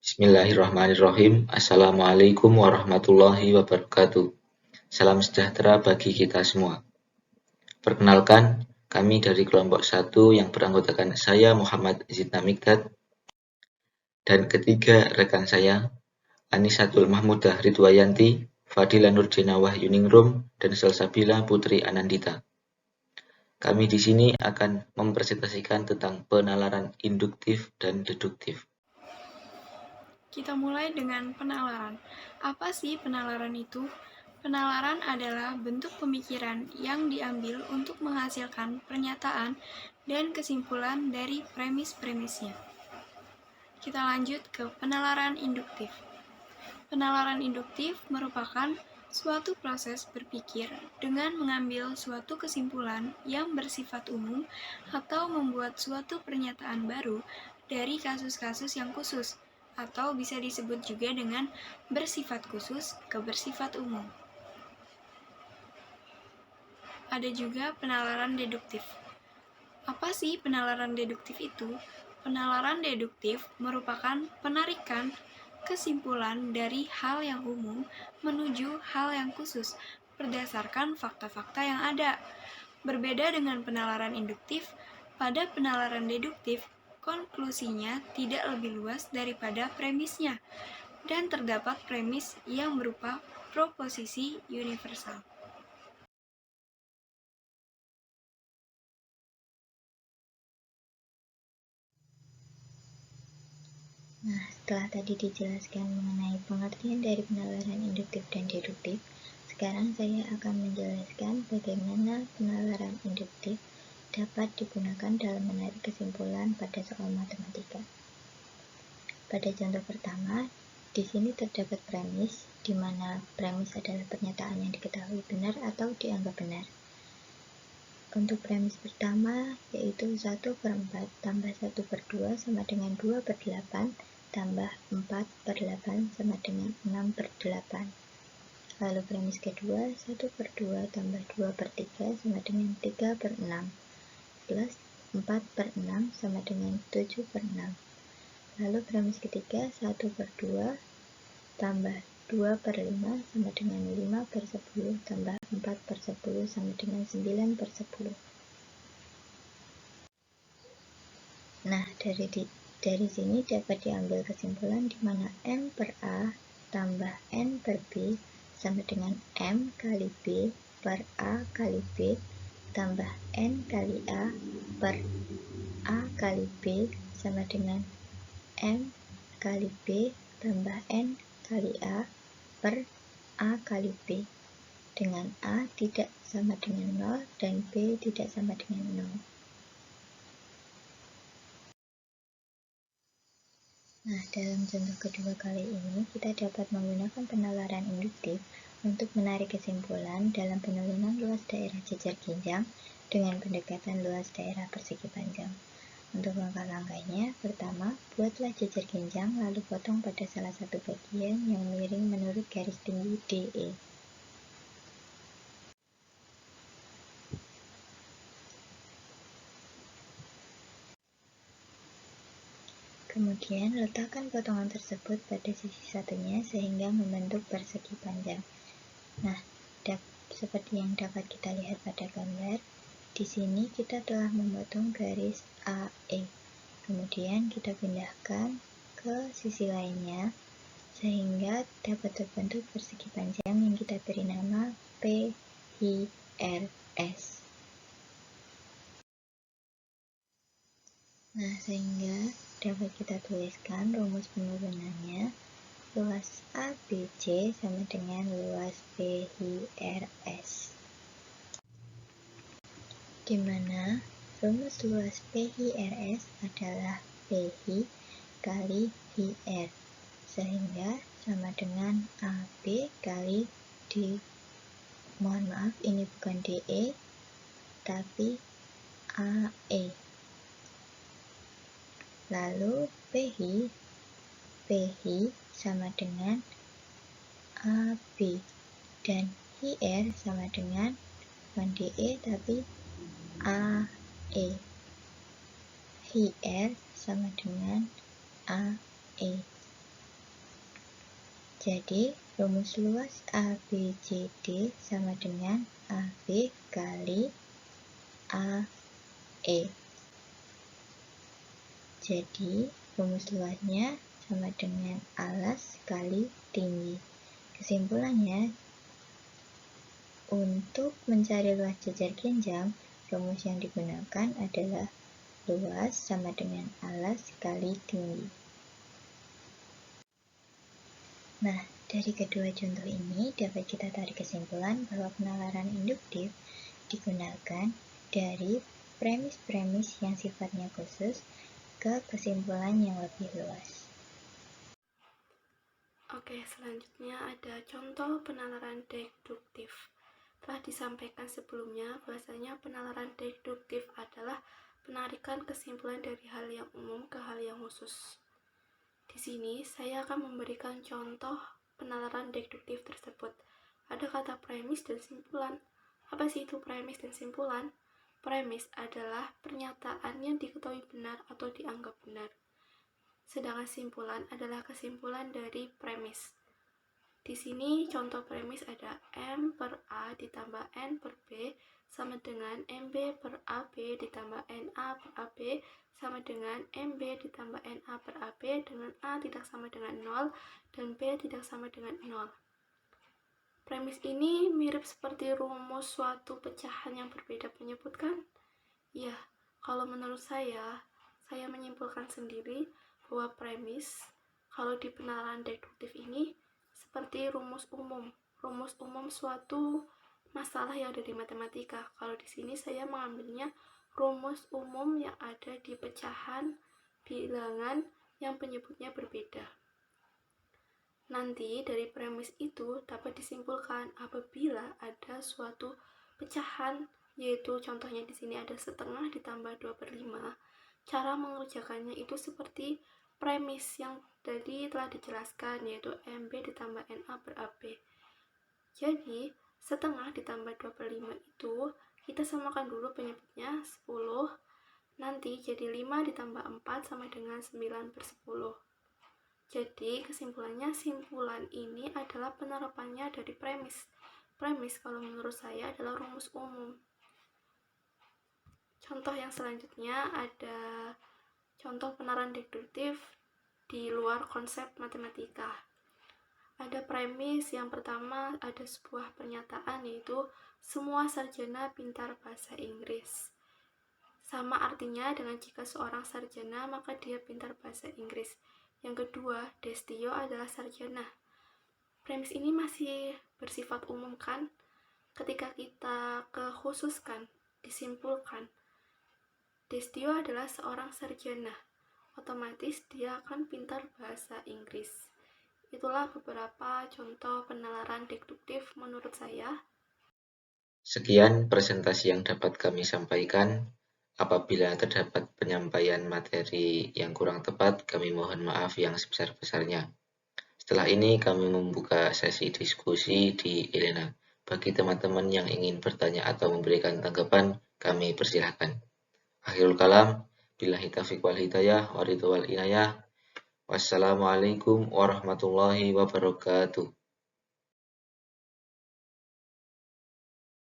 Bismillahirrahmanirrahim. Assalamualaikum warahmatullahi wabarakatuh. Salam sejahtera bagi kita semua. Perkenalkan, kami dari kelompok 1 yang beranggotakan saya Muhammad Zidna Mikdad dan ketiga rekan saya Anisatul Mahmudah Ridwayanti, Fadila Nurdinawah Yuningrum, dan Salsabila Putri Anandita. Kami di sini akan mempresentasikan tentang penalaran induktif dan deduktif. Kita mulai dengan penalaran. Apa sih penalaran itu? Penalaran adalah bentuk pemikiran yang diambil untuk menghasilkan pernyataan dan kesimpulan dari premis-premisnya. Kita lanjut ke penalaran induktif. Penalaran induktif merupakan suatu proses berpikir dengan mengambil suatu kesimpulan yang bersifat umum atau membuat suatu pernyataan baru dari kasus-kasus yang khusus, atau bisa disebut juga dengan bersifat khusus ke bersifat umum. Ada juga penalaran deduktif. Apa sih penalaran deduktif itu? Penalaran deduktif merupakan penarikan kesimpulan dari hal yang umum menuju hal yang khusus berdasarkan fakta-fakta yang ada. Berbeda dengan penalaran induktif, pada penalaran deduktif, konklusinya tidak lebih luas daripada premisnya, dan terdapat premis yang berupa proposisi universal. Nah, setelah tadi dijelaskan mengenai pengertian dari penalaran induktif dan deduktif, sekarang saya akan menjelaskan bagaimana penalaran induktif dapat digunakan dalam menarik kesimpulan pada soal matematika. Pada contoh pertama, di sini terdapat premis, di mana premis adalah pernyataan yang diketahui benar atau dianggap benar. Untuk premis pertama, yaitu 1/4 tambah 1/2 sama dengan 2/8 tambah 4/8 sama dengan 6/8. Lalu premis kedua, 1/2 tambah 2/3 sama dengan 3/6 plus 4/6 sama dengan 7/6. Lalu premis ketiga, 1/2 tambah 2/5 sama dengan 5/10 tambah 4/10 sama dengan 9/10. Nah, dari sini dapat diambil kesimpulan di mana M per A tambah N per B sama dengan M kali B per A kali B tambah N kali A per A kali B sama dengan M kali B tambah N kali A per A kali B, dengan A tidak sama dengan 0 dan B tidak sama dengan 0. Nah, dalam contoh kedua kali ini, kita dapat menggunakan penalaran induktif untuk menarik kesimpulan dalam penurunan luas daerah jejer ginjang dengan pendekatan luas daerah persegi panjang. Untuk langkah-langkahnya, pertama, buatlah jejer ginjang lalu potong pada salah satu bagian yang miring menurut garis tinggi DE. Kemudian, letakkan potongan tersebut pada sisi satunya sehingga membentuk persegi panjang. Nah, seperti yang dapat kita lihat pada gambar, di sini kita telah memotong garis AE. Kemudian kita pindahkan ke sisi lainnya sehingga dapat terbentuk persegi panjang yang kita beri nama PHRS. Nah, sehingga dapat kita tuliskan rumus penurunannya, luas ABC sama dengan luas PHRS, di mana rumus luas PHRS adalah PH kali HR, sehingga sama dengan AB kali D. Mohon maaf, ini bukan DE, tapi AE. Lalu PH sama dengan AB dan HR sama dengan bukan DE tapi AE. HR sama dengan AE. Jadi, rumus luas ABCD sama dengan AB kali AE. Jadi, rumus luasnya sama dengan alas kali tinggi. Kesimpulannya, untuk mencari luas jajar genjang, rumus yang digunakan adalah luas sama dengan alas kali tinggi. Nah, dari kedua contoh ini dapat kita tarik kesimpulan bahwa penalaran induktif digunakan dari premis-premis yang sifatnya khusus ke kesimpulan yang lebih luas. Oke, selanjutnya ada contoh penalaran deduktif. Telah disampaikan sebelumnya bahwasanya penalaran deduktif adalah penarikan kesimpulan dari hal yang umum ke hal yang khusus. Di sini saya akan memberikan contoh penalaran deduktif tersebut. Ada kata premis dan simpulan. Apa sih itu premis dan simpulan? Premis adalah pernyataan yang diketahui benar atau dianggap benar. Sedangkan simpulan adalah kesimpulan dari premis. Di sini contoh premis ada M per A ditambah N per B sama dengan MB per AB ditambah NA per AB sama dengan MB ditambah NA per AB dengan A tidak sama dengan 0 dan B tidak sama dengan 0. Premis ini mirip seperti rumus suatu pecahan yang berbeda menyebutkan? Ya, kalau menurut saya menyimpulkan sendiri bahwa premis kalau di penalaran deduktif ini seperti rumus umum suatu masalah yang ada di matematika. Kalau di sini saya mengambilnya rumus umum yang ada di pecahan bilangan yang penyebutnya berbeda. Nanti dari premis itu dapat disimpulkan apabila ada suatu pecahan, yaitu contohnya di sini ada setengah ditambah 2/5. Cara mengerjakannya itu seperti premis yang tadi telah dijelaskan, yaitu MB ditambah NA per AB. Jadi, setengah ditambah 2/5 itu kita samakan dulu penyebutnya 10. Nanti jadi 5 ditambah 4 sama dengan 9/10. Jadi, kesimpulannya, simpulan ini adalah penerapannya dari premis. Premis kalau menurut saya adalah rumus umum. Contoh yang selanjutnya ada contoh penalaran deduktif di luar konsep matematika. Ada premis yang pertama, ada sebuah pernyataan yaitu semua sarjana pintar bahasa Inggris. Sama artinya dengan jika seorang sarjana maka dia pintar bahasa Inggris. Yang kedua, Destio adalah sarjana. Premis ini masih bersifat umum kan? Ketika kita kekhususkan, disimpulkan, Destio adalah seorang sarjana. Otomatis dia akan pintar bahasa Inggris. Itulah beberapa contoh penalaran deduktif menurut saya. Sekian presentasi yang dapat kami sampaikan. Apabila terdapat penyampaian materi yang kurang tepat, kami mohon maaf yang sebesar-besarnya. Setelah ini kami membuka sesi diskusi di Elena. Bagi teman-teman yang ingin bertanya atau memberikan tanggapan, kami persilahkan. Akhirul kalam, billahi taufiq wal hidayah, wa ridho wal inayah. Wassalamualaikum warahmatullahi wabarakatuh.